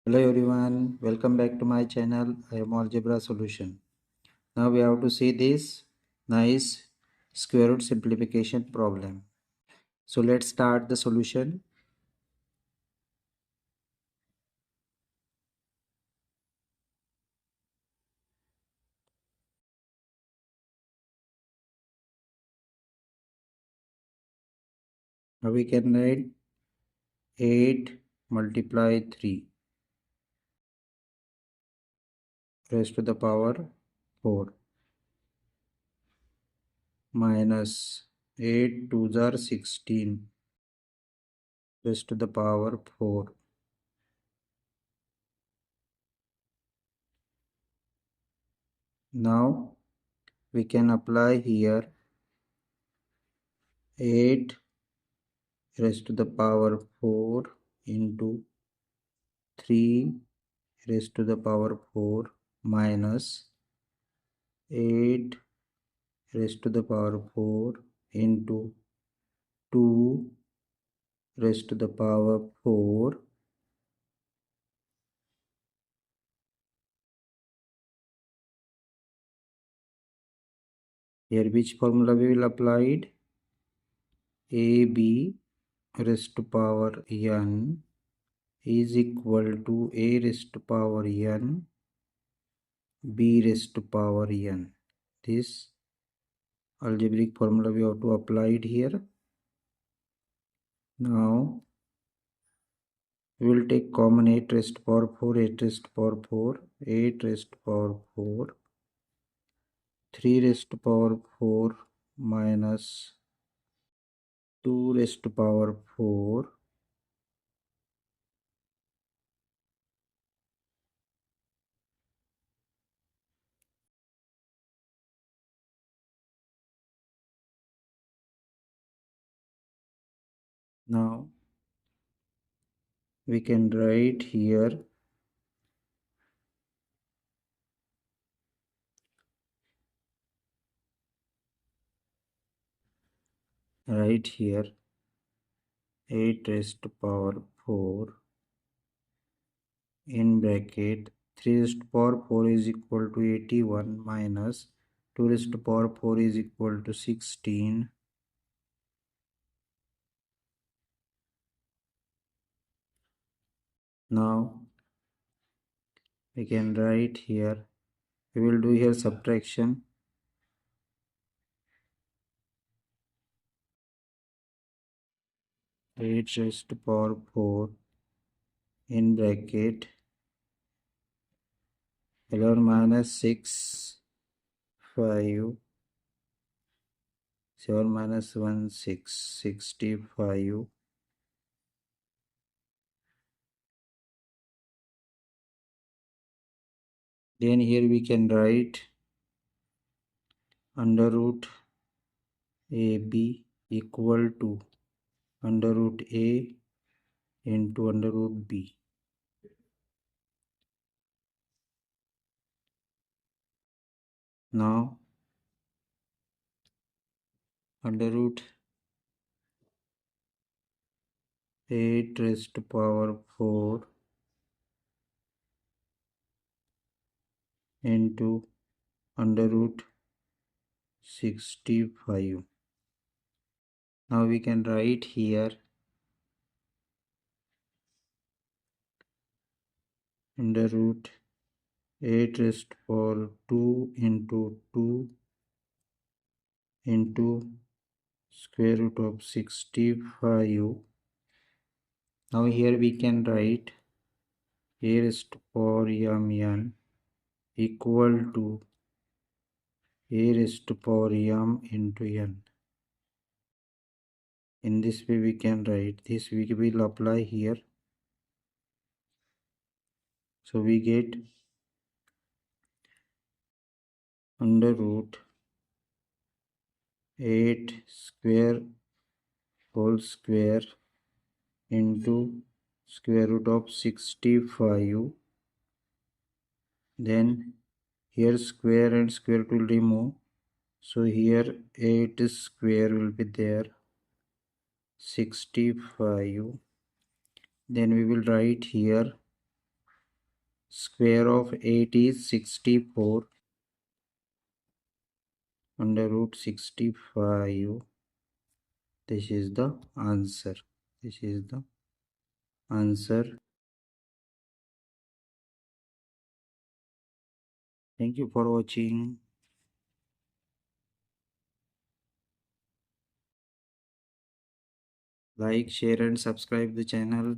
Hello everyone, welcome back to my channel. I am Algebra solution. Now we have to see this nice square root simplification problem. So let's start the solution. Now we can write 8 multiply 3 raised to the power 4 minus 8 2s are 16 raised to the power 4. Now we can apply here 8 raised to the power 4 into 3 raised to the power 4 minus 8 raised to the power 4 into 2 raised to the power 4. Here which formula we will apply it? AB raised to power n is equal to A raised to power n B raised to power n. This algebraic formula we have to apply it here. Now we will take common 8 raised to power 4, 8 raised to power 4, 8 raised to power 4, 3 raised to power 4 minus 2 raised to power 4. Now we can write here right here 8 raised to power 4 in bracket 3 raised to power 4 is equal to 81 minus 2 raised to power 4 is equal to 16. Now we can write here, we will do here subtraction. 8 raised to power 4 in bracket 11 minus 6 5 7 minus 1 6 65. Then here we can write under root AB equal to under root A into under root B. Now under root 8 raised to power 4 into under root 65. Now we can write here under root 8 raised to power 2 into 2 into square root of 65. Now here we can write A raised to power mn equal to A raised to power m into n. In this way we can write this, we will apply here. So we get under root 8 square whole square into square root of 65. Then here square and square root will remove. So here 8 square will be there 65. Then we will write here Square of 8 is 64. Under root 65. This is the answer. This is the answer. Thank you for watching. Like, share and subscribe the channel.